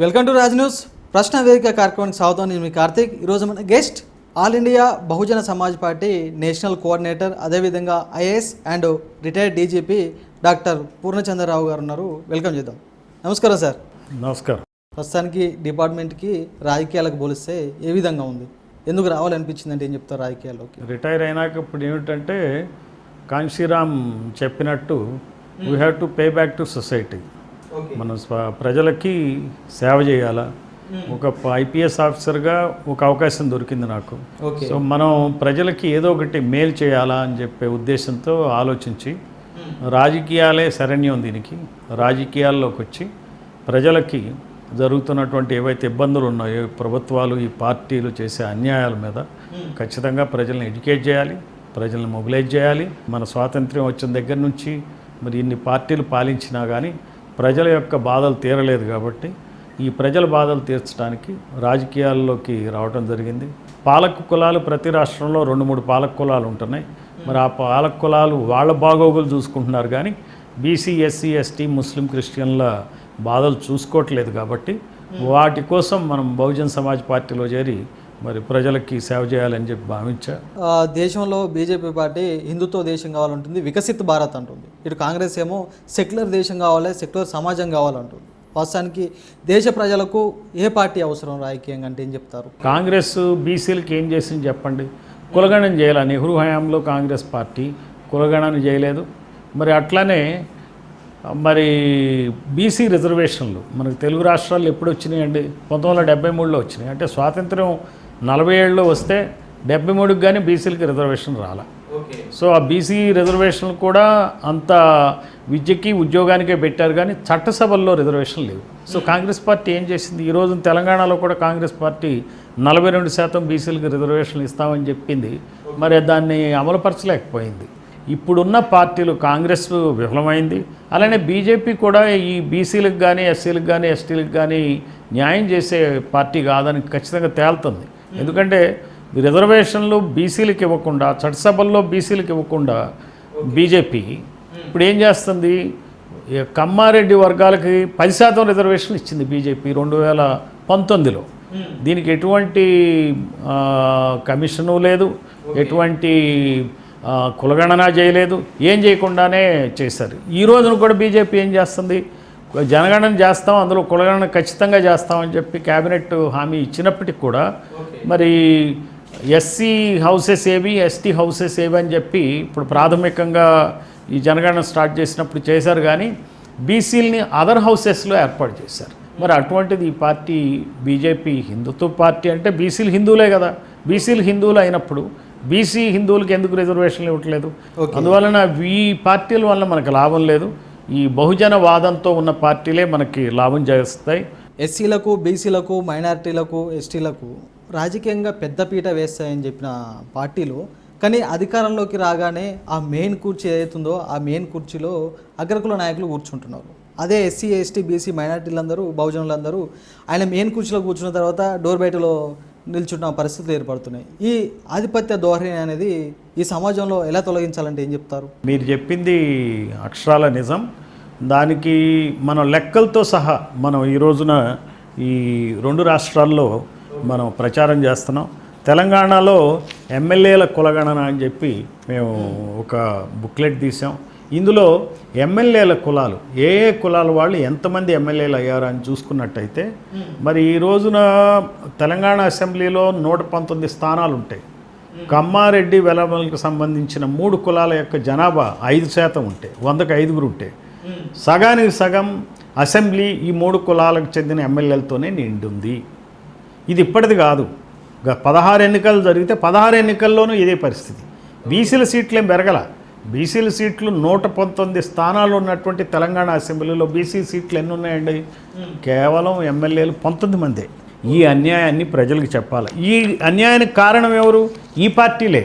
Welcome to Raj news. ప్రశ్న వేదిక కార్యక్రమానికి స్వాగతం. నేను మీ కార్తీక్. ఈరోజు మన guest all India Bahujan Samaj party national coordinator, అదేవిధంగా IAS and retired DGP doctor Purnachandrarao గారు ఉన్నారు. వెల్కమ్ చేద్దాం. నమస్కారం సార్. నమస్కారం. ప్రస్తుతానికి డిపార్ట్మెంట్కి రాజకీయాలకు పోలిస్తే ఏ విధంగా ఉంది? ఎందుకు రావాలనిపించింది అంటే ఏం చెప్తారు రాజకీయాల్లోకి? రిటైర్ అయినాక ఇప్పుడు ఏమిటంటే కాంశీరామ్ చెప్పినట్టు we have to pay back to society. మనం ప్రజలకి సేవ చేయాలా. ఒక ఐపీఎస్ ఆఫీసర్గా ఒక అవకాశం దొరికింది నాకు. సో మనం ప్రజలకి ఏదో ఒకటి మేలు చేయాలా అని చెప్పే ఉద్దేశంతో ఆలోచించి రాజకీయాలే శరణ్యం దీనికి. రాజకీయాల్లోకి వచ్చి ప్రజలకి జరుగుతున్నటువంటి ఏవైతే ఇబ్బందులు ఉన్నాయో ప్రభుత్వాలు ఈ పార్టీలు చేసే అన్యాయాల మీద ఖచ్చితంగా ప్రజల్ని ఎడ్యుకేట్ చేయాలి, ప్రజల్ని మొబిలైజ్ చేయాలి. మన స్వాతంత్ర్యం వచ్చిన దగ్గర నుంచి మరి ఇన్ని పార్టీలు పాలించినా కానీ ప్రజల యొక్క బాధలు తీరలేదు. కాబట్టి ఈ ప్రజల బాధలు తీర్చడానికి రాజకీయాల్లోకి రావడం జరిగింది. పాలక కులాలు ప్రతి రాష్ట్రంలో 2-3 పాలక కులాలు ఉంటున్నాయి. మరి ఆ పాలక కులాలు వాళ్ళ బాగోగులు చూసుకుంటున్నారు కానీ బీసీ, ఎస్సీ, ఎస్టీ, ముస్లిం, క్రిస్టియన్ల బాధలు చూసుకోవట్లేదు. కాబట్టి వాటి కోసం మనం బహుజన్ సమాజ్ పార్టీలో చేరి మరి ప్రజలకి సేవ చేయాలని చెప్పి భావించా. దేశంలో బీజేపీ పార్టీ హిందుత్వ దేశం కావాలంటుంది, వికసిత్ భారత్ అంటుంది. ఇటు కాంగ్రెస్ ఏమో సెక్యులర్ దేశం కావాలి, సెక్యులర్ సమాజం కావాలంటుంది. వాస్తవానికి దేశ ప్రజలకు ఏ పార్టీ అవసరం రాజకీయంగా అంటే ఏం చెప్తారు? కాంగ్రెస్ బీసీలకి ఏం చేసింది చెప్పండి? కులగణన చేయాలి. నెహ్రూ హయాంలో కాంగ్రెస్ పార్టీ కులగణన చేయలేదు. మరి అట్లానే మరి బీసీ రిజర్వేషన్లు మనకు తెలుగు రాష్ట్రాల్లో ఎప్పుడు వచ్చినాయండి? 1973లో వచ్చినాయి. అంటే స్వాతంత్ర్యం 47లో వస్తే 73కి కానీ బీసీలకి రిజర్వేషన్ రాలా. సో ఆ బీసీ రిజర్వేషన్లు కూడా అంత విద్యకి ఉద్యోగానికే పెట్టారు కానీ చట్టసభల్లో రిజర్వేషన్ లేవు. సో కాంగ్రెస్ పార్టీ ఏం చేసింది? ఈరోజు తెలంగాణలో కూడా కాంగ్రెస్ పార్టీ 42% బీసీలకి రిజర్వేషన్లు ఇస్తామని చెప్పింది. మరి దాన్ని అమలుపరచలేకపోయింది. ఇప్పుడున్న పార్టీలు కాంగ్రెస్ విఫలమైంది. అలానే బీజేపీ కూడా ఈ బీసీలకు కానీ, ఎస్సీలకు కానీ, ఎస్టీలకు కానీ న్యాయం చేసే పార్టీ కాదని ఖచ్చితంగా తేలుతుంది. ఎందుకంటే రిజర్వేషన్లు బీసీలకు ఇవ్వకుండా, చట్టసభల్లో బీసీలకు ఇవ్వకుండా బీజేపీ ఇప్పుడు ఏం చేస్తుంది? కమ్మారెడ్డి వర్గాలకి 10% రిజర్వేషన్లు ఇచ్చింది బీజేపీ 2019లో. దీనికి ఎటువంటి కమిషను లేదు, ఎటువంటి కులగణన చేయలేదు, ఏం చేయకుండానే చేశారు. ఈ రోజున కూడా బీజేపీ ఏం చేస్తుంది? జనగణన చేస్తాం, అందులో కులగణన ఖచ్చితంగా చేస్తామని చెప్పి కేబినెట్ హామీ ఇచ్చినప్పటికి కూడా మరి ఎస్సీ హౌసెస్ ఏవి, ఎస్టీ హౌసెస్ ఏవి అని చెప్పి ఇప్పుడు ప్రాథమికంగా ఈ జనగణన స్టార్ట్ చేసినప్పుడు చేశారు. కానీ బీసీలని అదర్ హౌసెస్లో ఏర్పాటు చేశారు. మరి అటువంటిది ఈ పార్టీ బీజేపీ హిందుత్వ పార్టీ అంటే బీసీలు హిందువులే కదా. బీసీలు హిందువులు అయినప్పుడు బీసీ హిందువులకి ఎందుకు రిజర్వేషన్లు ఇవ్వట్లేదు? అందువలన ఈ పార్టీల వల్ల మనకు లాభం లేదు. ఈ బహుజన వాదంతో ఉన్న పార్టీలే మనకి లాభం చేస్తాయి. ఎస్సీలకు, బీసీలకు, మైనారిటీలకు, ఎస్టీలకు రాజకీయంగా పెద్దపీట వేస్తాయని చెప్పిన పార్టీలు కానీ అధికారంలోకి రాగానే ఆ మెయిన్ కుర్చీ ఏదైతుందో ఆ మెయిన్ కుర్చీలో అగ్రకుల నాయకులు కూర్చుంటున్నారు. అదే ఎస్సీ, ఎస్టీ, బీసీ, మైనారిటీలందరూ, బహుజనులందరూ ఆయన మెయిన్ కుర్చీలో కూర్చున్న తర్వాత డోర్ బయటలో నిల్చున్న పరిస్థితులు ఏర్పడుతున్నాయి. ఈ ఆధిపత్య ధోరణి అనేది ఈ సమాజంలో ఎలా తొలగించాలంటే ఏం చెప్తారు? మీరు చెప్పింది అక్షరాల నిజం. దానికి మనం లెక్కలతో సహా మనం ఈ రోజున ఈ 2 రాష్ట్రాల్లో మనం ప్రచారం చేస్తున్నాం. తెలంగాణలో ఎమ్మెల్యేల కులగణన అని చెప్పి మేము ఒక బుక్లెట్ తీసాం. ఇందులో ఎమ్మెల్యేల కులాలు ఏ ఏ కులాల వాళ్ళు ఎంతమంది ఎమ్మెల్యేలు అయ్యారు అని చూసుకున్నట్టయితే మరి ఈ రోజున తెలంగాణ అసెంబ్లీలో 119 స్థానాలు ఉంటాయి. కమ్మారెడ్డి వెలమలకు సంబంధించిన 3 కులాల యొక్క జనాభా 5% ఉంటే 100కి 5 ఉంటే సగానికి సగం అసెంబ్లీ ఈ 3 కులాలకు చెందిన ఎమ్మెల్యేలతోనే నిండుంది. ఇది ఇప్పటిది కాదు. 16 ఎన్నికలు జరిగితే 16 ఎన్నికల్లోనూ ఇదే పరిస్థితి. బీసీల సీట్లేం పెరగల. బీసీల సీట్లు 119 స్థానాలు ఉన్నటువంటి తెలంగాణ అసెంబ్లీలో బీసీ సీట్లు ఎన్ని ఉన్నాయండి? కేవలం ఎమ్మెల్యేలు 19 మందే. ఈ అన్యాయాన్ని ప్రజలకు చెప్పాలి. ఈ అన్యాయానికి కారణం ఎవరు? ఈ పార్టీలే.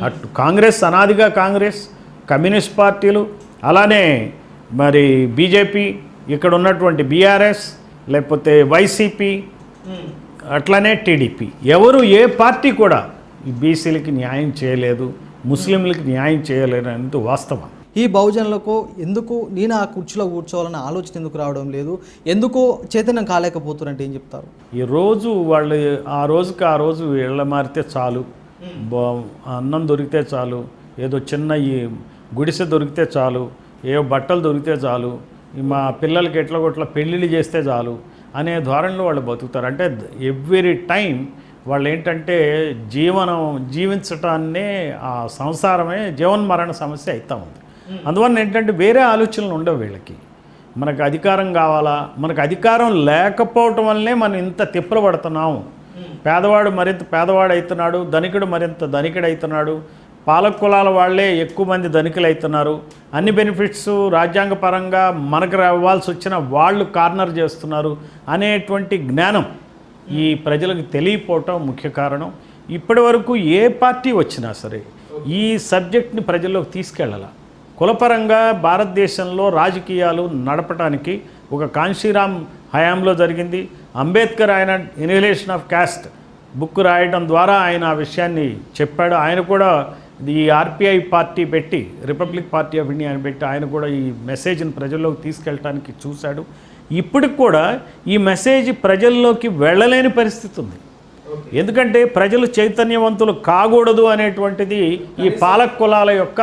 అటు కాంగ్రెస్, అనాదిగా కాంగ్రెస్, కమ్యూనిస్ట్ పార్టీలు, అలానే మరి బీజేపీ, ఇక్కడ ఉన్నటువంటి బీఆర్ఎస్, లేకపోతే వైసీపీ, అట్లానే టీడీపీ. ఎవరు ఏ పార్టీ కూడా ఈ బీసీలకి న్యాయం చేయలేదు, ముస్లింలకి న్యాయం చేయలేరు అనేది వాస్తవం. ఈ బహుజనులకు ఎందుకు నేను ఆ కుర్చీలో కూర్చోవాలన్న ఆలోచన ఎందుకు రావడం లేదు, ఎందుకు చైతన్యం కాలేకపోతున్నారంటే ఏం చెప్తారు? ఈ రోజు వాళ్ళు ఆ రోజు ఇళ్ళ మారితే చాలు, అన్నం దొరికితే చాలు, ఏదో చిన్న ఈ గుడిసె దొరికితే చాలు, ఏవో బట్టలు దొరికితే చాలు, మా పిల్లలకి ఎట్లా పెళ్ళిళ్ళు చేస్తే చాలు అనే ధోరణిలో వాళ్ళు బతుకుతారు. అంటే ఎవ్రీ టైం వాళ్ళు ఏంటంటే జీవించటాన్నే ఆ సంసారమే జీవన్మరణ సమస్య అవుతూ ఉంది. అందువల్ల ఏంటంటే వేరే ఆలోచనలు ఉండవు వీళ్ళకి. మనకు అధికారం కావాలా, మనకు అధికారం లేకపోవటం వల్లనే మనం ఇంత తిప్పలు పడుతున్నాం. పేదవాడు మరింత పేదవాడు అవుతున్నాడు, ధనికుడు మరింత ధనికుడు అవుతున్నాడు, పాలక కులాల వాళ్ళే ఎక్కువ మంది ధనికులు అవుతున్నారు, అన్ని బెనిఫిట్స్ రాజ్యాంగపరంగా మనకు రావాల్సి వచ్చిన వాళ్ళు కార్నర్ చేస్తున్నారు అనేటువంటి జ్ఞానం ఈ ప్రజలకు తెలియపోవటం ముఖ్య కారణం. ఇప్పటి వరకు ఏ పార్టీ వచ్చినా సరే ఈ సబ్జెక్ట్ని ప్రజల్లోకి తీసుకెళ్ళాల. కులపరంగా భారతదేశంలో రాజకీయాలు నడపడానికి ఒక కాంశీరామ్ హయాంలో జరిగింది. అంబేద్కర్ ఆయన ఇన్హిలేషన్ ఆఫ్ క్యాస్ట్ బుక్ రాయడం ద్వారా ఆయన ఆ విషయాన్ని చెప్పాడు. ఆయన కూడా ఈ ఆర్పిఐ పార్టీ పెట్టి, రిపబ్లిక్ పార్టీ ఆఫ్ ఇండియా అని పెట్టి ఆయన కూడా ఈ మెసేజ్ని ప్రజల్లోకి తీసుకెళ్ళటానికి చూశాడు. ఇప్పటికి కూడా ఈ మెసేజ్ ప్రజల్లోకి వెళ్ళలేని పరిస్థితి ఉంది. ఎందుకంటే ప్రజలు చైతన్యవంతులు కాకూడదు అనేటువంటిది ఈ పాలక కులాల యొక్క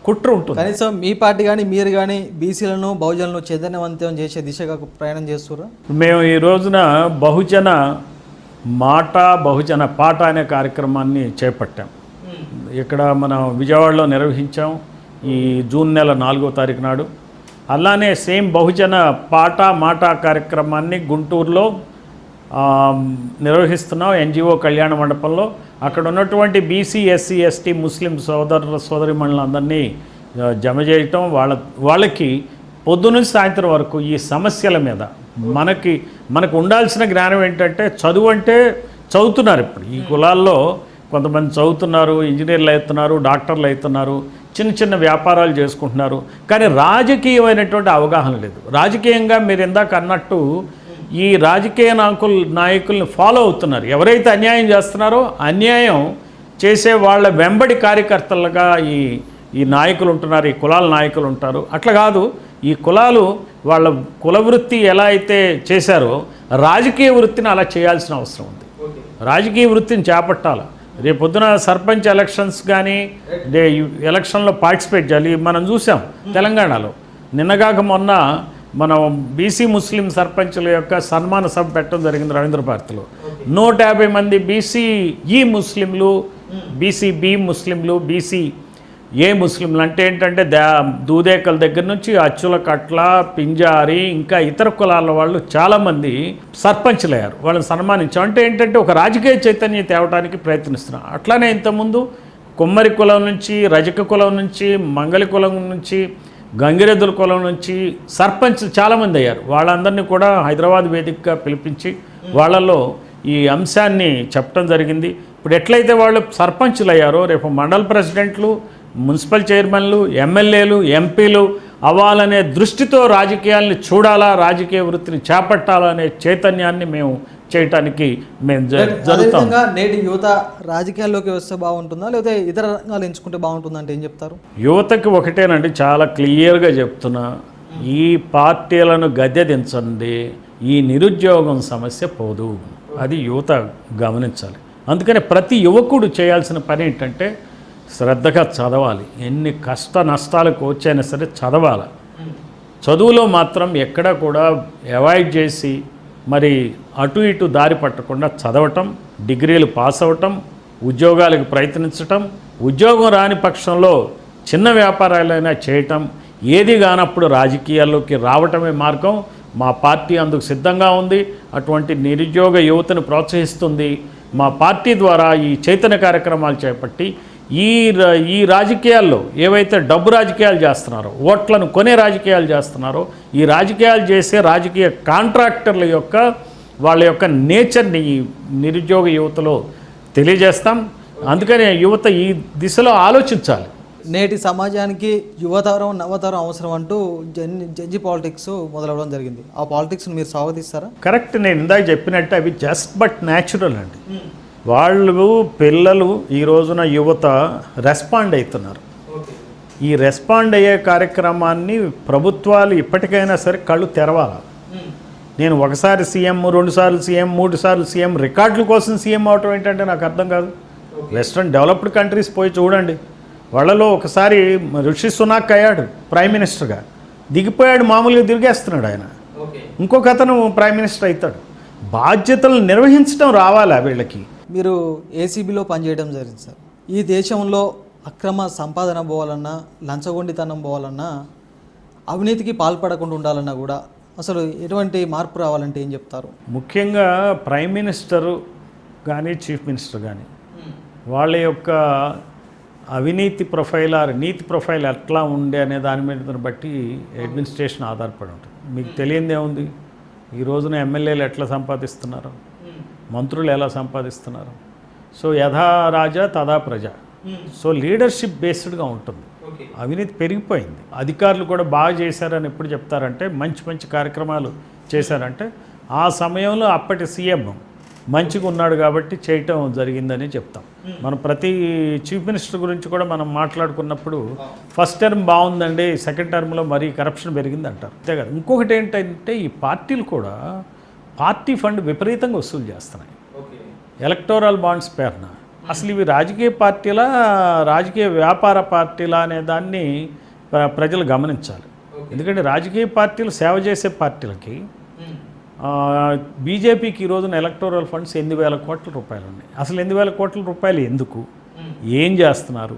కుట్ర ఉంటుంది. కనీసం మీ పార్టీ కానీ మీరు కానీ బీసీలను బహుజనులను చైతన్యవంతం చేసే దిశగా ప్రయాణం చేస్తున్నారు. మేము ఈ రోజున బహుజన మాట బహుజన పాట అనే కార్యక్రమాన్ని చేపట్టాం. ఇక్కడ మనం విజయవాడలో నిర్వహించాం ఈ జూన్ నెల 4వ తారీఖు నాడు. అలానే సేమ్ బహుజన పాట మాట కార్యక్రమాన్ని గుంటూరులో నిర్వహిస్తున్నాం ఎన్జిఓ కళ్యాణ మండపంలో. అక్కడ ఉన్నటువంటి బీసీ ఎస్సీ ఎస్టీ ముస్లిం సోదరిమణులందరినీ జమ చేయటం, వాళ్ళకి పొద్దునుంచి సాయంత్రం వరకు ఈ సమస్యల మీద మనకు ఉండాల్సిన జ్ఞానం ఏంటంటే చదువు అంటే చదువుతున్నారు. ఇప్పుడు ఈ కులాల్లో కొంతమంది చదువుతున్నారు, ఇంజనీర్లు అవుతున్నారు, డాక్టర్లు అవుతున్నారు, చిన్న చిన్న వ్యాపారాలు చేసుకుంటున్నారు. కానీ రాజకీయమైనటువంటి అవగాహన లేదు. రాజకీయంగా మీరు ఇందాక అన్నట్టు ఈ రాజకీయ నాయకుల్ని ఫాలో అవుతున్నారు. ఎవరైతే అన్యాయం చేస్తున్నారో అన్యాయం చేసే వాళ్ళ వెంబడి కార్యకర్తలుగా ఈ నాయకులు ఉంటున్నారు, ఈ కులాల నాయకులు ఉంటారు. అట్లా కాదు, ఈ కులాలు వాళ్ళ కుల వృత్తి ఎలా అయితే చేశారో రాజకీయ వృత్తిని అలా చేయాల్సిన అవసరం ఉంది. రాజకీయ వృత్తిని చేపట్టాలి. రేపొద్దున సర్పంచ్ ఎలక్షన్స్ కానీ ఎలక్షన్లో పార్టిసిపేట్ చేయాలి. మనం చూసాం తెలంగాణలో నిన్నగాక మొన్న మనం బీసీ ముస్లిం సర్పంచుల యొక్క సన్మాన సభ పెట్టడం జరిగింది రవీంద్ర భారతిలో. 150 మంది బీసీ ముస్లింలు, బీసీ బి ముస్లింలు, బీసీ ఏ ముస్లింలు అంటే ఏంటంటే దూదేకల దగ్గర నుంచి అచ్చుల కట్ల, పింజారి ఇంకా ఇతర కులాల వాళ్ళు చాలామంది సర్పంచ్లు అయ్యారు. వాళ్ళని సన్మానించాం. అంటే ఏంటంటే ఒక రాజకీయ చైతన్యం తేవడానికి ప్రయత్నిస్తున్నాం. అట్లానే ఇంతకుముందు కుమ్మరి కులం నుంచి, రజక కులం నుంచి, మంగళి కులం నుంచి, గంగిరెద్దుల కులం నుంచి సర్పంచ్లు చాలామంది అయ్యారు. వాళ్ళందరినీ కూడా హైదరాబాద్ వేదికగా పిలిపించి వాళ్ళల్లో ఈ అంశాన్ని చెప్పడం జరిగింది. ఇప్పుడు ఎట్లయితే వాళ్ళు సర్పంచ్లు అయ్యారో రేపు మండల ప్రెసిడెంట్లు, మున్సిపల్ చైర్మన్లు, ఎమ్మెల్యేలు, ఎంపీలు అవ్వాలనే దృష్టితో రాజకీయాల్ని చూడాలా, రాజకీయ వృత్తిని చేపట్టాలనే చైతన్యాన్ని మేము చేయటానికి మేము జరుగుతాం. నేటి యువత రాజకీయాల్లోకి వస్తే బాగుంటుందా, లేకపోతే ఇతర రంగాలు ఎంచుకుంటే బాగుంటుందా అంటే ఏం చెప్తారు? యువతకి ఒకటేనండి, చాలా క్లియర్గా చెప్తున్నా, ఈ పార్టీలను గద్దెదించండి, ఈ నిరుద్యోగం సమస్య పోదు. అది యువత గమనించాలి. అందుకని ప్రతి యువకుడు చేయాల్సిన పని ఏంటంటే శ్రద్ధగా చదవాలి. ఎన్ని కష్ట నష్టాలకు వచ్చైనా సరే చదవాలి. చదువులో మాత్రం ఎక్కడా కూడా అవాయిడ్ చేసి మరి అటు ఇటు దారి పట్టకుండా చదవటం, డిగ్రీలు పాస్ అవ్వటం, ఉద్యోగాలకు ప్రయత్నించటం, ఉద్యోగం రాని పక్షంలో చిన్న వ్యాపారాలైనా చేయటం, ఏది కానప్పుడు రాజకీయాల్లోకి రావటమే మార్గం. మా పార్టీ అందుకు సిద్ధంగా ఉంది. అటువంటి నిరుద్యోగ యువతను ప్రోత్సహిస్తుంది. మా పార్టీ ద్వారా ఈ చైతన్య కార్యక్రమాలు చేపట్టి ఈ రాజకీయాల్లో ఏవైతే డబ్బు రాజకీయాలు చేస్తున్నారో, ఓట్లను కొనే రాజకీయాలు చేస్తున్నారో, ఈ రాజకీయాలు చేసే రాజకీయ కాంట్రాక్టర్ల యొక్క వాళ్ళ యొక్క నేచర్ని ఈ నిరుద్యోగ యువతలో తెలియజేస్తాం. అందుకని యువత ఈ దిశలో ఆలోచించాలి. నేటి సమాజానికి యువతరం నవతరం అవసరం అంటూ జడ్జి పాలిటిక్స్ మొదలవడం జరిగింది. ఆ పాలిటిక్స్ని మీరు స్వాగతిస్తారా? కరెక్ట్. నేను ఇందాక చెప్పినట్టు అవి జస్ట్ బట్ న్యాచురల్ అండి. వాళ్ళు పిల్లలు ఈ రోజున యువత రెస్పాండ్ అవుతున్నారు. ఈ రెస్పాండ్ అయ్యే కార్యక్రమాన్ని ప్రభుత్వాలు ఇప్పటికైనా సరే కళ్ళు తెరవాలి. నేను ఒకసారి సీఎం, 2 సార్లు సీఎం, 3 సార్లు సీఎం, రికార్డుల కోసం సీఎం అవటం ఏంటంటే నాకు అర్థం కాదు. వెస్ట్రన్ డెవలప్డ్ కంట్రీస్ పోయి చూడండి, వాళ్ళలో ఒకసారి రిషి సునాక్ అయ్యాడు ప్రైమ్ మినిస్టర్గా, దిగిపోయాడు, మామూలుగా తిరిగేస్తున్నాడు ఆయన. ఇంకొక అతను ప్రైమ్ మినిస్టర్ అవుతాడు. బాధ్యతలు నిర్వహించడం రావాలా వీళ్ళకి. మీరు ఏసీబీలో పనిచేయడం జరిగింది సార్. ఈ దేశంలో అక్రమ సంపాదన పోవాలన్నా, లంచగొండితనం పోవాలన్నా, అవినీతికి పాల్పడకుండా ఉండాలన్నా కూడా అసలు ఎటువంటి మార్పు రావాలంటే ఏం చెప్తారు? ముఖ్యంగా ప్రైమ్ మినిస్టరు కానీ చీఫ్ మినిస్టర్ కానీ వాళ్ళ యొక్క అవినీతి ప్రొఫైల్ ఆర్ నీతి ప్రొఫైల్ ఎట్లా ఉండే అనే దాని మీద బట్టి అడ్మినిస్ట్రేషన్ ఆధారపడి ఉంటుంది. మీకు తెలియందే ఉంది, ఈ రోజున ఎమ్మెల్యేలు ఎట్లా సంపాదిస్తున్నారు, మంత్రులు ఎలా సంపాదిస్తున్నారు. సో యథా రాజా తదా ప్రజ. సో లీడర్షిప్ బేస్డ్గా ఉంటుంది. అవినీతి పెరిగిపోయింది. అధికారులు కూడా బాగా చేశారని ఎప్పుడు చెప్తారంటే, మంచి మంచి కార్యక్రమాలు చేశారంటే ఆ సమయంలో అప్పటి సీఎం మంచిగా ఉన్నాడు కాబట్టి చేయటం జరిగిందని చెప్తాం. మనం ప్రతి చీఫ్ మినిస్టర్ గురించి కూడా మనం మాట్లాడుకున్నప్పుడు ఫస్ట్ టర్మ్ బాగుందండి, సెకండ్ టర్మ్లో మరీ కరప్షన్ పెరిగింది అంటారు. అంతే కదా. ఇంకొకటి ఏంటంటే ఈ పార్టీలు కూడా పార్టీ ఫండ్ విపరీతంగా వసూలు చేస్తున్నాయి ఎలక్టోరల్ బాండ్స్ పేరున. అసలు ఇవి రాజకీయ పార్టీలా, రాజకీయ వ్యాపార పార్టీలా అనే దాన్ని ప్రజలు గమనించాలి. ఎందుకంటే రాజకీయ పార్టీలు సేవ చేసే పార్టీలకి బీజేపీకి ఈ రోజున ఎలక్టోరల్ ఫండ్స్ 8,000 కోట్ల రూపాయలు ఉన్నాయి. అసలు 8,000 కోట్ల రూపాయలు ఎందుకు, ఏం చేస్తున్నారు,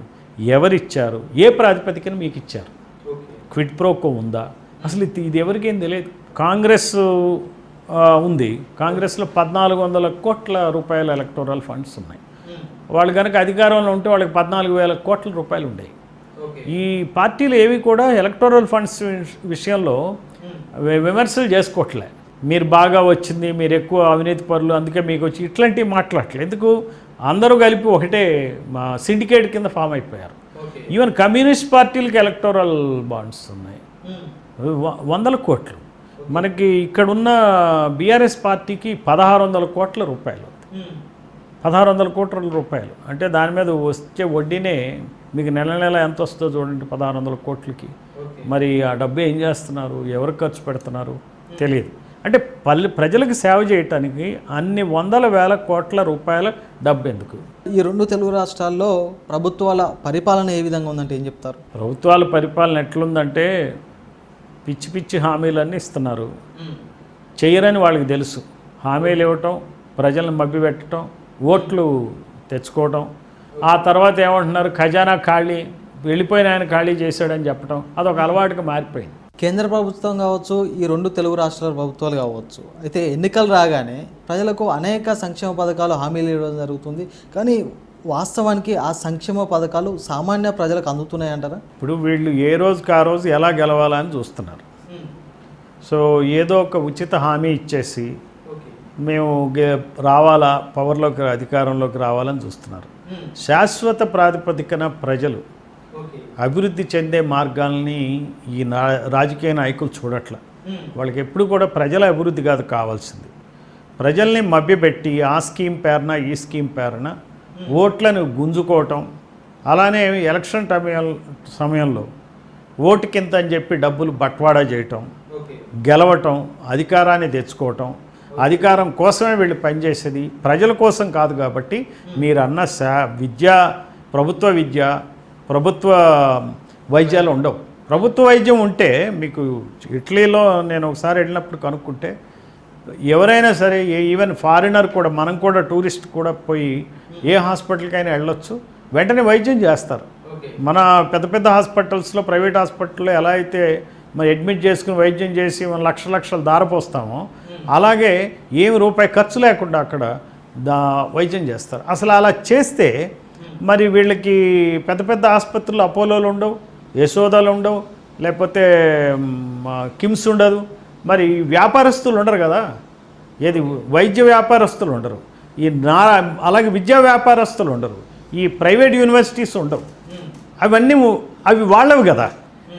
ఎవరిచ్చారు, ఏ ప్రాతిపదికన మీకు ఇచ్చారు, క్విడ్ ప్రోకో ఉందా, అసలు ఇది ఎవరికేం తెలియదు. కాంగ్రెస్ ఉంది, కాంగ్రెస్లో 1,400 కోట్ల రూపాయల ఎలక్టోరల్ ఫండ్స్ ఉన్నాయి. వాళ్ళు కనుక అధికారంలో ఉంటే వాళ్ళకి 14,000 కోట్ల రూపాయలు ఉండేవి. ఈ పార్టీలు ఏవి కూడా ఎలక్టోరల్ ఫండ్స్ విషయంలో విమర్శలు చేసుకోవట్లే. మీరు బాగా వచ్చింది, మీరు ఎక్కువ అవినీతి పరులు, అందుకే మీకు వచ్చి ఇట్లాంటివి మాట్లాడట్లేదు. ఎందుకు, అందరూ కలిపి ఒకటే సిండికేట్ కింద ఫామ్ అయిపోయారు. ఈవెన్ కమ్యూనిస్ట్ పార్టీలకి ఎలక్టోరల్ బాండ్స్ ఉన్నాయి, 100 కోట్లు. మనకి ఇక్కడున్న బీఆర్ఎస్ పార్టీకి 1,600 కోట్ల రూపాయలు, 1,600 కోట్ల రూపాయలు అంటే దాని మీద వచ్చే వడ్డీనే మీకు నెల నెల ఎంత వస్తుందో చూడండి, 1,600 కోట్లకి. మరి ఆ డబ్బు ఏం చేస్తున్నారు, ఎవరు ఖర్చు పెడుతున్నారు తెలియదు. అంటే ప్రజలకు సేవ చేయటానికి అన్ని 100,000 కోట్ల రూపాయల డబ్బు ఎందుకు? ఈ 2 తెలుగు రాష్ట్రాల్లో ప్రభుత్వాల పరిపాలన ఏ విధంగా ఉందంటే ఏం చెప్తారు? ప్రభుత్వాల పరిపాలన ఎట్లుందంటే పిచ్చి పిచ్చి హామీలన్నీ ఇస్తున్నారు, చేయరని వాళ్ళకి తెలుసు. హామీలు ఇవ్వటం, ప్రజలను మభ్యపెట్టడం, ఓట్లు తెచ్చుకోవటం, ఆ తర్వాత ఏమంటున్నారు, ఖజానా ఖాళీ, వెళ్ళిపోయిన ఆయన ఖాళీ చేశాడని చెప్పడం, అదొక అలవాటుగా మారిపోయింది. కేంద్ర ప్రభుత్వం కావచ్చు, ఈ 2 తెలుగు రాష్ట్రాల ప్రభుత్వాలు కావచ్చు, అయితే ఎన్నికలు రాగానే ప్రజలకు అనేక సంక్షేమ పథకాలు హామీలు ఇవ్వడం జరుగుతుంది. కానీ వాస్తవానికి ఆ సంక్షేమ పథకాలు సామాన్య ప్రజలకు అందుతున్నాయంటారా? ఇప్పుడు వీళ్ళు ఏ రోజుకి ఆ రోజు ఎలా గెలవాలని చూస్తున్నారు. సో ఏదో ఒక ఉచిత హామీ ఇచ్చేసి మేము రావాలా, పవర్లోకి అధికారంలోకి రావాలని చూస్తున్నారు. శాశ్వత ప్రాతిపదికన ప్రజలు అభివృద్ధి చెందే మార్గాల్ని ఈ రాజకీయ నాయకులు చూడట్ల. వాళ్ళకి ఎప్పుడు కూడా ప్రజల అభివృద్ధి కాదు కావాల్సింది, ప్రజల్ని మభ్యపెట్టి ఆ స్కీమ్ పేరున ఈ స్కీమ్ పేరున ఓట్లను గుంజుకోవటం. అలానే ఎలక్షన్ సమయంలో ఓటుకింత అని చెప్పి డబ్బులు బట్వాడా చేయటం, గెలవటం, అధికారాన్ని తెచ్చుకోవటం. అధికారం కోసమే వీళ్ళు పనిచేసేది, ప్రజల కోసం కాదు. కాబట్టి మీరు అన్న ప్రభుత్వ విద్య, ప్రభుత్వ వైద్యాలు ఉండవు. ప్రభుత్వ వైద్యం ఉంటే మీకు ఇటలీలో నేను ఒకసారి వెళ్ళినప్పుడు కనుక్కుంటే ఎవరైనా సరే, ఈవెన్ ఫారినర్ కూడా, మనం కూడా టూరిస్ట్ కూడా పోయి ఏ హాస్పిటల్కైనా వెళ్ళొచ్చు, వెంటనే వైద్యం చేస్తారు. మన పెద్ద పెద్ద హాస్పిటల్స్లో, ప్రైవేట్ హాస్పిటల్లో ఎలా అయితే మరి అడ్మిట్ చేసుకుని వైద్యం చేసి మనం లక్షలు దారపోస్తామో, అలాగే ఏమి రూపాయి ఖర్చు లేకుండా అక్కడ వైద్యం చేస్తారు. అసలు అలా చేస్తే మరి వీళ్ళకి పెద్ద పెద్ద ఆసుపత్రులు అపోలోలు ఉండవు, యశోదాలు ఉండవు, లేకపోతే కిమ్స్ ఉండదు. మరి వ్యాపారస్తులు ఉండరు కదా, ఏది వైద్య వ్యాపారస్తులు ఉండరు, అలాగే విద్యా వ్యాపారస్తులు ఉండరు, ఈ ప్రైవేట్ యూనివర్సిటీస్ ఉండవు. అవి వాళ్ళవి కదా,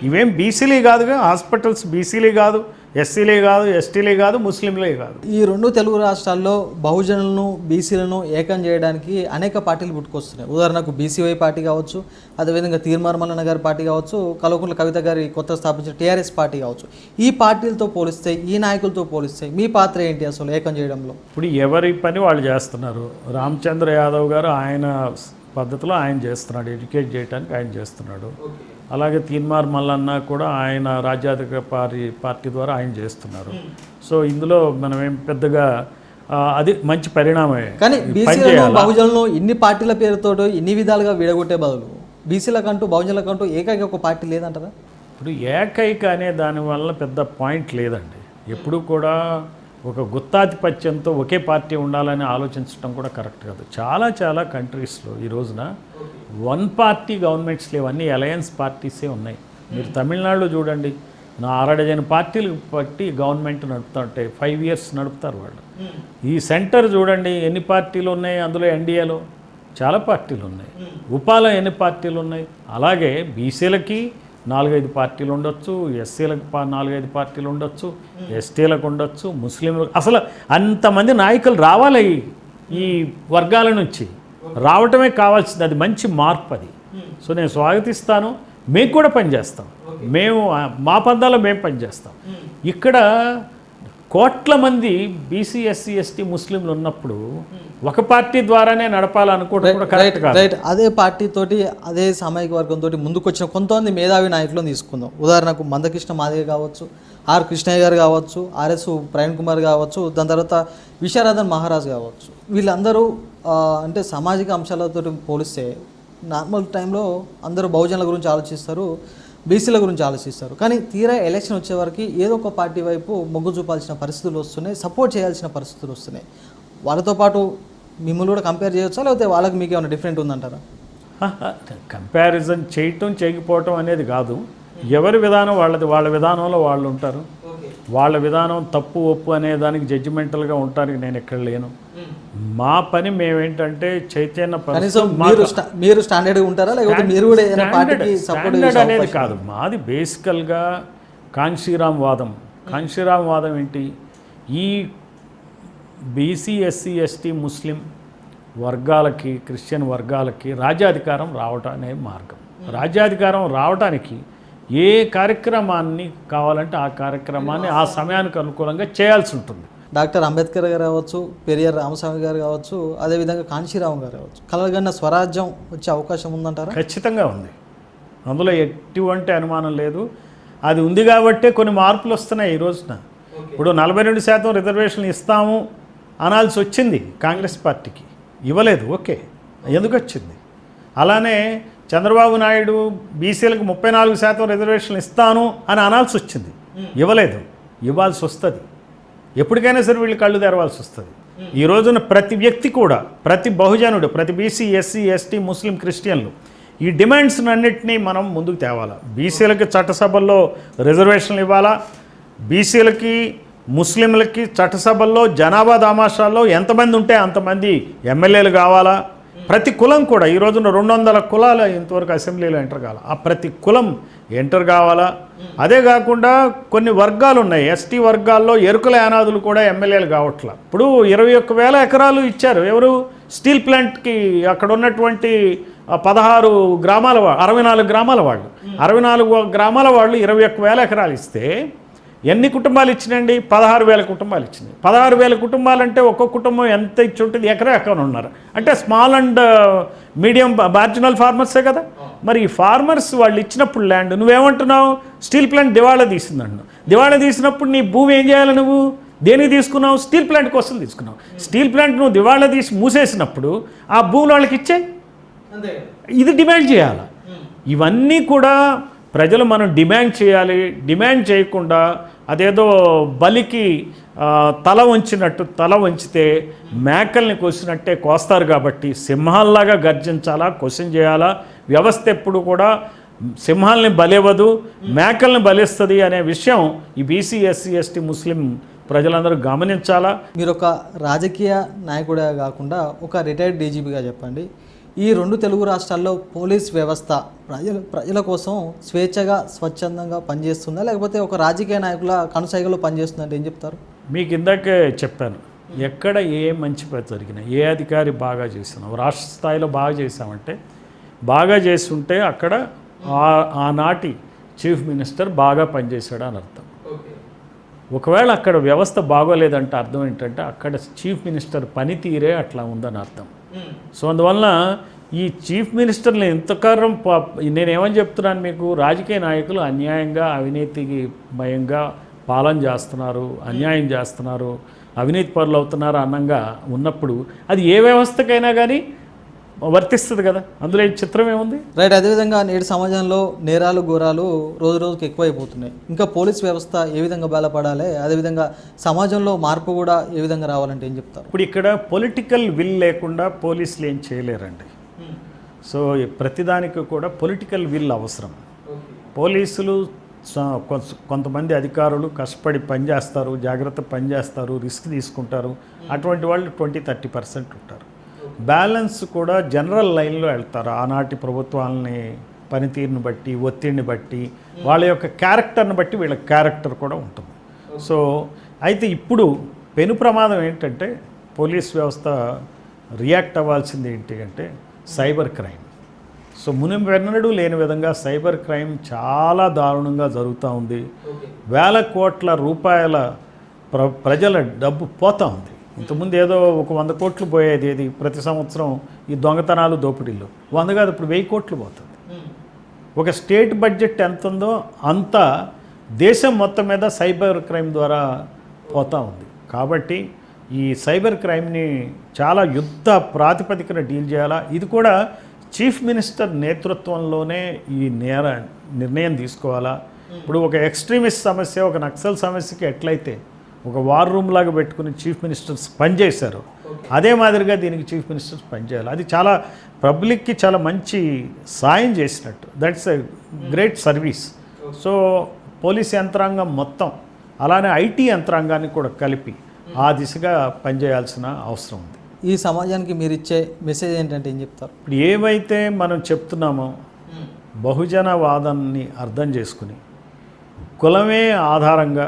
ఇవేం బీసీలీ కాదుగా, హాస్పిటల్స్ బీసీలీ కాదు, ఎస్సీలే కాదు, ఎస్టీలే కాదు, ముస్లింలే కాదు. ఈ రెండు తెలుగు రాష్ట్రాల్లో బహుజనులను బీసీలను ఏకం చేయడానికి అనేక పార్టీలు పుట్టుకొస్తున్నాయి. ఉదాహరణకు బీసీవై పార్టీ కావచ్చు, అదేవిధంగా తీర్మార్మల్లన్న గారి పార్టీ కావచ్చు, కల్వకుంట్ల కవిత గారి కొత్త స్థాపించిన టీఆర్ఎస్ పార్టీ కావచ్చు. ఈ పార్టీలతో పోలిస్తే, ఈ నాయకులతో పోలిస్తే మీ పాత్ర ఏంటి అసలు ఏకం చేయడంలో? ఇప్పుడు ఎవరి పని వాళ్ళు చేస్తున్నారు. రామచంద్ర యాదవ్ గారు ఆయన పద్ధతిలో ఆయన చేస్తున్నాడు, ఎడ్యుకేట్ చేయడానికి ఆయన చేస్తున్నాడు. అలాగే తీన్మార్ మల్లన్న కూడా ఆయన రాజ్యాధిక పార్టీ ద్వారా ఆయన చేస్తున్నారు. సో ఇందులో మనం ఏం పెద్దగా అది మంచి పరిణామమే. కానీ బీసీలను బహుజనులను ఇన్ని పార్టీల పేరుతో ఇన్ని విధాలుగా విడగొట్టే బదులు బీసీలకంటూ బహుజనులకంటూ ఏకైక ఒక పార్టీ లేదంటారా? ఇప్పుడు ఏకైక అనే దానివల్ల పెద్ద పాయింట్ లేదండి. ఎప్పుడు కూడా ఒక గుత్తాధిపత్యంతో ఒకే పార్టీ ఉండాలని ఆలోచించడం కూడా కరెక్ట్ కాదు. చాలా కంట్రీస్లో ఈ రోజున వన్ పార్టీ గవర్నమెంట్స్ లేవు, అన్ని అలయన్స్ పార్టీసే ఉన్నాయి. మీరు తమిళనాడులో చూడండి, 6 పార్టీలు బట్టి గవర్నమెంట్ నడుపుతుంటే 5 years నడుపుతారు వాళ్ళు. ఈ సెంటర్ చూడండి ఎన్ని పార్టీలు ఉన్నాయి, అందులో ఎన్డీఏలో చాలా పార్టీలు ఉన్నాయి, ఉపాలో ఎన్ని పార్టీలు ఉన్నాయి. అలాగే బీసీలకి 4-5 పార్టీలు ఉండొచ్చు, ఎస్సీలకు 4-5 పార్టీలు ఉండొచ్చు, ఎస్టీలకు ఉండొచ్చు, ముస్లింలకు. అసలు అంతమంది నాయకులు రావాలి ఈ వర్గాల నుంచి, రావటమే కావాల్సింది. అది మంచి మార్పు అది. సో నేను స్వాగతిస్తాను. మేము కూడా పనిచేస్తాం, మేము మా పద్దాలో మేము పనిచేస్తాం. ఇక్కడ కోట్ల మంది బీసీ ఎస్సీ ఎస్టీ ముస్లింలు ఉన్నప్పుడు ఒక పార్టీ ద్వారానే నడపాలనుకోవడం కూడా కరెక్ట్ కాదు. రైట్. అదే పార్టీ తోటి అదే సామాజిక వర్గంతో ముందుకు వచ్చిన కొంతమంది మేధావి నాయకులను తీసుకుందాం. ఉదాహరణకు మందకృష్ణ మాదిగ కావచ్చు, ఆర్ కృష్ణయ్య గారు కావచ్చు, ఆర్ఎస్ ప్రవీణ్ కుమార్ కావచ్చు, దాని తర్వాత విశారదన్ మహారాజ్ కావచ్చు. వీళ్ళందరూ అంటే సామాజిక అంశాలతో పోలిస్తే నార్మల్ టైంలో అందరూ బహుజనుల గురించి ఆలోచిస్తారు, బీసీల గురించి ఆలోచిస్తారు. కానీ తీరా ఎలక్షన్ వచ్చేవరకు ఏదో ఒక పార్టీ వైపు మొగ్గు చూపాల్సిన పరిస్థితులు వస్తున్నాయి, సపోర్ట్ చేయాల్సిన పరిస్థితులు వస్తున్నాయి. వాళ్ళతో పాటు మిమ్మల్ని కూడా కంపేర్ చేయొచ్చా, లేకపోతే వాళ్ళకి మీకు ఏమైనా డిఫరెంట్ ఉందంటారా? కంపారిజన్ చేయటం చేయకపోవటం అనేది కాదు. ఎవరి విధానం వాళ్ళది, వాళ్ళ విధానంలో వాళ్ళు ఉంటారు. వాళ్ళ విధానం తప్పు ఒప్పు అనే దానికి జడ్జిమెంటల్గా ఉండటానికి నేను ఎక్కడ లేను. మా పని మేమేంటంటే చైతన్య మీరు స్టాండర్డ్గా ఉంటారా, లేకపోతే మీరు కూడా ఏదైనా పార్టీకి సపోర్ట్ అనేది కాదు. మాది బేసికల్గా కాంశీరామ్ వాదం. కాంశీరామ్ వాదం ఏంటి? ఈ బీసీ ఎస్సీ ఎస్టీ ముస్లిం వర్గాలకి, క్రిస్టియన్ వర్గాలకి రాజ్యాధికారం రావటం అనే మార్గం. రాజ్యాధికారం రావటానికి ఏ కార్యక్రమాన్ని కావాలంటే ఆ కార్యక్రమాన్ని ఆ సమయానికి అనుకూలంగా చేయాల్సి ఉంటుంది. డాక్టర్ అంబేద్కర్ గారు కావచ్చు, పెరియార్ రామస్వామి గారు కావచ్చు, అదేవిధంగా కాంశీరామ్ గారు కావచ్చు, కలగన్న స్వరాజ్యం వచ్చే అవకాశం ఉందంటారా? ఖచ్చితంగా ఉంది, అందులో ఎటువంటి అనుమానం లేదు. అది ఉంది కాబట్టే కొన్ని మార్పులు వస్తున్నాయి ఈ రోజున. ఇప్పుడు 42% రిజర్వేషన్లు ఇస్తాము అనాల్సి వచ్చింది కాంగ్రెస్ పార్టీకి, ఇవ్వలేదు. ఓకే, ఎందుకు వచ్చింది? అలానే చంద్రబాబు నాయుడు బీసీలకు 34% రిజర్వేషన్లు ఇస్తాను అని అనాల్సి వచ్చింది, ఇవ్వలేదు. ఇవ్వాల్సి వస్తుంది, ఎప్పటికైనా సరే వీళ్ళు కళ్ళు తెరవాల్సి వస్తుంది. ఈ రోజున ప్రతి వ్యక్తి కూడా, ప్రతి బహుజనుడు, ప్రతి బీసీ ఎస్సీ ఎస్టీ ముస్లిం క్రిస్టియన్లు ఈ డిమాండ్స్ అన్నింటినీ మనం ముందుకు తేవాలా. బీసీలకి చట్టసభల్లో రిజర్వేషన్లు ఇవ్వాలా, బీసీలకి ముస్లింలకి చట్టసభల్లో జనాభా దామాషాల్లో ఎంతమంది ఉంటే అంతమంది ఎమ్మెల్యేలు కావాలా. ప్రతి కులం కూడా ఈ రోజున 200 కులాలు ఇంతవరకు అసెంబ్లీలో ఎంటర్ కావాలి. ఆ ప్రతి కులం ఎంటర్ కావాలా. అదే కాకుండా కొన్ని వర్గాలు ఉన్నాయి, ఎస్టీ వర్గాల్లో ఎరుకుల యానాదులు కూడా ఎమ్మెల్యేలు కావట్లా. ఇప్పుడు 21,000 ఎకరాలు ఇచ్చారు ఎవరు? స్టీల్ ప్లాంట్కి. అక్కడ ఉన్నటువంటి 16 గ్రామాల 64 గ్రామాల వాళ్ళు 64 గ్రామాల వాళ్ళు 21,000 ఎకరాలు ఇస్తే ఎన్ని కుటుంబాలు ఇచ్చినండి? 16,000 కుటుంబాలు ఇచ్చినాయి. 16,000 కుటుంబాలు అంటే ఒక్కొక్క కుటుంబం ఎంత ఇచ్చి ఉంటుంది? ఎకరం ఉన్నారు అంటే స్మాల్ అండ్ మీడియం మార్జినల్ ఫార్మర్సే కదా. మరి ఈ ఫార్మర్స్ వాళ్ళు ఇచ్చినప్పుడు ల్యాండ్ నువ్వేమంటున్నావు? స్టీల్ ప్లాంట్ దివాళా తీసిందంటున్నావు. దివాళా తీసినప్పుడు నీ భూమి ఏం చేయాలి? నువ్వు దేనికి తీసుకున్నావు? స్టీల్ ప్లాంట్ కోసం తీసుకున్నావు. స్టీల్ ప్లాంట్ నువ్వు దివాళా తీసి మూసేసినప్పుడు ఆ భూములు వాళ్ళకి ఇచ్చే, ఇది డిమాండ్ చేయాలి. ఇవన్నీ కూడా ప్రజలు మనం డిమాండ్ చేయాలి. డిమాండ్ చేయకుండా అదేదో బలికి తల వంచినట్టు తల వంచితే మేకల్ని కోసినట్టే కోస్తారు. కాబట్టి సింహాల్లాగా గర్జించాలా, క్వశ్చన్ చేయాలా. వ్యవస్థ ఎప్పుడు కూడా సింహాల్ని బలివ్వదు, మేకల్ని బలిస్తుంది అనే విషయం ఈ బీసీ ఎస్సీ ఎస్టీ ముస్లిం ప్రజలందరూ గమనించాలా. మీరు ఒక రాజకీయ నాయకుడిగా కాకుండా ఒక రిటైర్డ్ డీజీపీగా చెప్పండి, ఈ 2 తెలుగు రాష్ట్రాల్లో పోలీస్ వ్యవస్థ ప్రజల కోసం స్వేచ్ఛగా స్వచ్ఛందంగా పనిచేస్తుందా, లేకపోతే ఒక రాజకీయ నాయకుల కనుసైగలో పనిచేస్తుందంటే ఏం చెప్తారు? మీకు ఇందాకే చెప్పాను, ఎక్కడ ఏ మంచి పని జరిగినా, ఏ అధికారి బాగా చేసినా, రాష్ట్ర స్థాయిలో బాగా చేశామంటే, బాగా చేస్తుంటే అక్కడ ఆనాటి చీఫ్ మినిస్టర్ బాగా పనిచేశాడు అని అర్థం. ఒకవేళ అక్కడ వ్యవస్థ బాగోలేదంటే అర్థం ఏంటంటే అక్కడ చీఫ్ మినిస్టర్ పనితీరే అట్లా ఉందని అర్థం. సో అందువలన ఈ చీఫ్ మినిస్టర్ని ఎంతకాలం నేనేమని చెప్తున్నాను మీకు, రాజకీయ నాయకులు అన్యాయంగా అవినీతికి భయంగా పాలన చేస్తున్నారు, అన్యాయం చేస్తున్నారు, అవినీతి పరులు అవుతున్నారు అన్నంగా ఉన్నప్పుడు అది ఏ వ్యవస్థకైనా కానీ వర్తిస్తుంది కదా, అందులో ఈ చిత్రం ఏముంది? రైట్. అదేవిధంగా నేటి సమాజంలో నేరాలు ఘోరాలు రోజు రోజుకి ఎక్కువైపోతున్నాయి. ఇంకా పోలీస్ వ్యవస్థ ఏ విధంగా బలపడాలి, అదేవిధంగా సమాజంలో మార్పు కూడా ఏ విధంగా రావాలంటే ఏం చెప్తారు? ఇప్పుడు ఇక్కడ పొలిటికల్ విల్ లేకుండా పోలీసులు ఏం చేయలేరండి. సో ప్రతిదానికి కూడా పొలిటికల్ విల్ అవసరం. పోలీసులు కొంతమంది అధికారులు కష్టపడి పనిచేస్తారు, జాగ్రత్త పనిచేస్తారు, రిస్క్ తీసుకుంటారు. అటువంటి వాళ్ళు 20-30% ఉంటారు. బ్యాలెన్స్ కూడా జనరల్ లైన్లో వెళ్తారు. ఆనాటి ప్రభుత్వాలని పనితీరుని బట్టి, ఒత్తిడిని బట్టి, వాళ్ళ యొక్క క్యారెక్టర్ని బట్టి వీళ్ళ క్యారెక్టర్ కూడా ఉంటుంది. సో అయితే ఇప్పుడు పెను ప్రమాదం ఏంటంటే పోలీస్ వ్యవస్థ రియాక్ట్ అవ్వాల్సింది ఏంటి అంటే సైబర్ క్రైమ్. సో మునిపెన్నడూ లేని విధంగా సైబర్ క్రైమ్ చాలా దారుణంగా జరుగుతూ ఉంది. వేల కోట్ల రూపాయల ప్రజల డబ్బు పోతూ ఉంది. ఇంతకుముందు ఏదో ఒక 100 కోట్లు పోయేది ఏది ప్రతి సంవత్సరం ఈ దొంగతనాలు దోపిడీలు 100 కాదు, ఇప్పుడు 1000 కోట్లు పోతుంది. ఒక స్టేట్ బడ్జెట్ ఎంత ఉందో అంత దేశం మొత్తం మీద సైబర్ క్రైమ్ ద్వారా పోతూ ఉంది. కాబట్టి ఈ సైబర్ క్రైమ్ని చాలా యుద్ధ ప్రాతిపదికన డీల్ చేయాలా. ఇది కూడా చీఫ్ మినిస్టర్ నేతృత్వంలోనే ఈ నిర్ణయం తీసుకోవాలా. ఇప్పుడు ఒక ఎక్స్ట్రీమిస్ట్ సమస్య, ఒక నక్సల్ సమస్యకి ఎట్లయితే ఒక వార్ రూమ్ లాగా పెట్టుకుని చీఫ్ మినిస్టర్స్ పనిచేశారు, అదే మాదిరిగా దీనికి చీఫ్ మినిస్టర్స్ పనిచేయాలి. అది చాలా పబ్లిక్కి చాలా మంచి సాయం చేసినట్టు. That's a great service. So police యంత్రాంగం మొత్తం అలానే ఐటీ యంత్రాంగాన్ని కూడా కలిపి ఆ దిశగా పనిచేయాల్సిన అవసరం ఉంది. ఈ సమాజానికి మీరు ఇచ్చే మెసేజ్ ఏంటంటే ఏం చెప్తారు? ఇప్పుడు ఏవైతే మనం చెప్తున్నామో బహుజనవాదాన్ని అర్థం చేసుకుని కులమే ఆధారంగా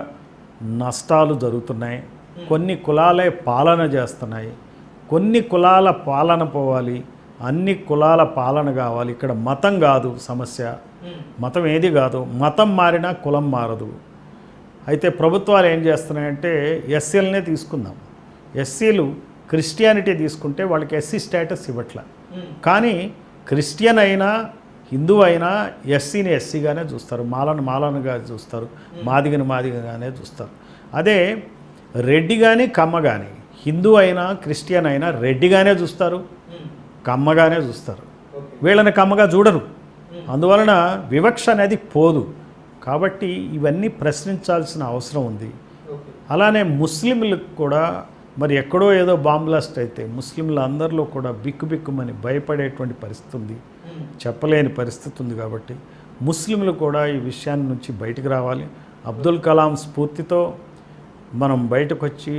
నష్టాలు జరుగుతున్నాయి, కొన్ని కులాలే పాలన చేస్తున్నాయి, కొన్ని కులాల పాలన పోవాలి, అన్ని కులాల పాలన కావాలి. ఇక్కడ మతం కాదు సమస్య, మతం ఏది కాదు, మతం మారినా కులం మారదు. అయితే ప్రభుత్వాలు ఏం చేస్తున్నాయంటే ఎస్సీలనే తీసుకుందాం, ఎస్సీలు క్రిస్టియానిటీ తీసుకుంటే వాళ్ళకి ఎస్సీ స్టేటస్ ఇవ్వట్ల. కానీ క్రిస్టియన్ అయినా హిందూ అయినా ఎస్సీని ఎస్సీగానే చూస్తారు, మాలనుగా చూస్తారు, మాదిగగానే చూస్తారు. అదే రెడ్డి కానీ కమ్మ కానీ హిందూ అయినా క్రిస్టియన్ అయినా రెడ్డిగానే చూస్తారు, కమ్మగానే చూస్తారు. వీళ్ళని కమ్మగా చూడరు. అందువలన వివక్ష అనేది పోదు. కాబట్టి ఇవన్నీ ప్రశ్నించాల్సిన అవసరం ఉంది. అలానే ముస్లింలకు కూడా మరి ఎక్కడో ఏదో బాంబ్ బ్లాస్ట్ అయితే ముస్లింలు అందరిలో కూడా బిక్కుమని భయపడేటువంటి పరిస్థితి ఉంది, చెప్పలేని పరిస్థితి ఉంది. కాబట్టి ముస్లింలు కూడా ఈ విషయాన్ని నుంచి బయటకు రావాలి. అబ్దుల్ కలాం స్ఫూర్తితో మనం బయటకు వచ్చి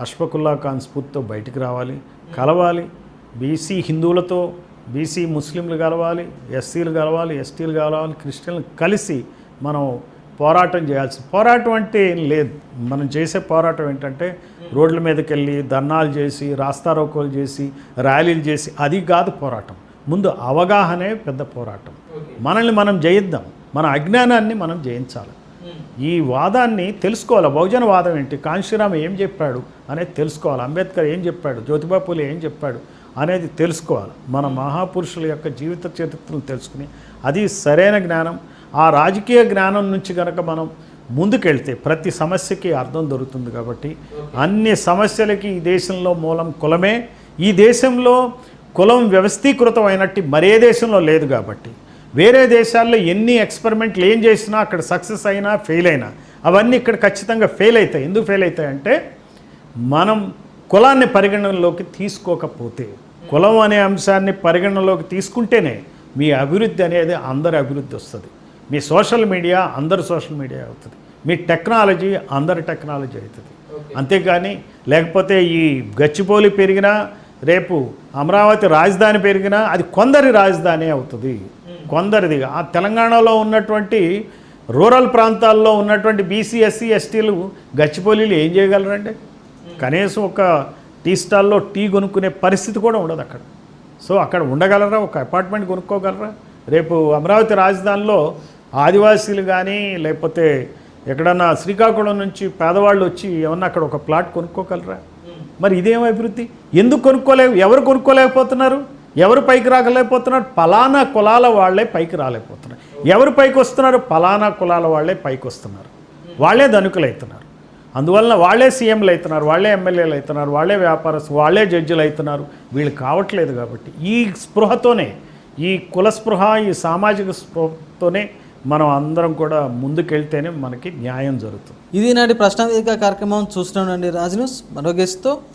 అష్ఫకుల్లా ఖాన్ స్ఫూర్తితో బయటికి రావాలి, కలవాలి. బీసీ హిందువులతో బీసీ ముస్లింలు కలవాలి, ఎస్సీలు కలవాలి, ఎస్టీలు కలవాలి, క్రిస్టియన్లు కలిసి మనం పోరాటం చేయాల్సి. పోరాటం అంటే ఏం లేదు, మనం చేసే పోరాటం ఏంటంటే రోడ్ల మీదకి వెళ్ళి ధర్నాలు చేసి, రాస్తారోకోలు చేసి, ర్యాలీలు చేసి అది కాదు పోరాటం. ముందు అవగాహనే పెద్ద పోరాటం. మనల్ని మనం జయిద్దాం, మన అజ్ఞానాన్ని మనం జయించాలి. ఈ వాదాన్ని తెలుసుకోవాలి. బహుజన వాదం ఏంటి, కాంశీరామ్ ఏం చెప్పాడు అనేది తెలుసుకోవాలి, అంబేద్కర్ ఏం చెప్పాడు, జ్యోతిబా పూలే ఏం చెప్పాడు అనేది తెలుసుకోవాలి. మన మహాపురుషుల యొక్క జీవిత చరిత్రను తెలుసుకుని అది సరైన జ్ఞానం. ఆ రాజకీయ జ్ఞానం నుంచి కనుక మనం ముందుకెళ్తే ప్రతి సమస్యకి అర్థం దొరుకుతుంది. కాబట్టి అన్ని సమస్యలకి ఈ దేశంలో మూలం కులమే. ఈ దేశంలో కులం వ్యవస్థీకృతం అయినట్టు మరే దేశంలో లేదు. కాబట్టి వేరే దేశాల్లో ఎన్ని ఎక్స్పెరిమెంట్లు ఏం చేసినా అక్కడ సక్సెస్ అయినా ఫెయిల్ అయినా అవన్నీ ఇక్కడ ఖచ్చితంగా ఫెయిల్ అవుతాయి. ఎందుకు ఫెయిల్ అవుతాయంటే మనం కులాన్ని పరిగణనలోకి తీసుకోకపోతే, కులం అనే అంశాన్ని పరిగణనలోకి తీసుకుంటేనే మీ అభివృద్ధి అనేది అందరి అభివృద్ధి వస్తుంది. మీ సోషల్ మీడియా అందరి సోషల్ మీడియా అవుతుంది, మీ టెక్నాలజీ అందరి టెక్నాలజీ అవుతుంది. అంతేకాని లేకపోతే ఈ గచ్చిపోలి పెరిగినా రేపు అమరావతి రాజధాని పెరిగినా అది కొందరి రాజధాని అవుతుంది, కొందరిది. ఆ తెలంగాణలో ఉన్నటువంటి రూరల్ ప్రాంతాల్లో ఉన్నటువంటి బీసీ ఎస్సీ ఎస్టీలు గచ్చిబౌలిలు ఏం చేయగలరండి? కనీసం ఒక టీ స్టాల్లో టీ కొనుక్కునే పరిస్థితి కూడా ఉండదు అక్కడ. సో అక్కడ ఉండగలరా? ఒక అపార్ట్మెంట్ కొనుక్కోగలరా? రేపు అమరావతి రాజధానిలో ఆదివాసీలు కానీ లేకపోతే ఎక్కడన్నా శ్రీకాకుళం నుంచి పేదవాళ్ళు వచ్చి ఏమన్నా అక్కడ ఒక ప్లాట్ కొనుక్కోగలరా? మరి ఇదేం అభివృద్ధి? ఎందుకు ఎవరు కొనుక్కోలేకపోతున్నారు? ఎవరు పైకి రాగలేకపోతున్నారు? పలానా కులాల వాళ్ళే పైకి రాలేకపోతున్నారు. ఎవరు పైకి వస్తున్నారు? పలానా కులాల వాళ్ళే పైకి వస్తున్నారు, వాళ్ళే ధనికులు అవుతున్నారు. అందువలన వాళ్ళే సీఎంలు అవుతున్నారు, వాళ్ళే ఎమ్మెల్యేలు అవుతున్నారు, వాళ్ళే వ్యాపారస్తులు, వాళ్ళే జడ్జిలు అవుతున్నారు. వీళ్ళు కావట్లేదు. కాబట్టి ఈ స్పృహతోనే, ఈ కుల స్పృహ, ఈ సామాజిక స్పృహతోనే మనం అందరం కూడా ముందుకెళ్తేనే మనకి న్యాయం జరుగుతుంది. ఇది నాటి ప్రశ్న వేదిక కార్యక్రమం చూస్తున్నానండి. రాజ్ న్యూస్ మరో గెస్ట్తో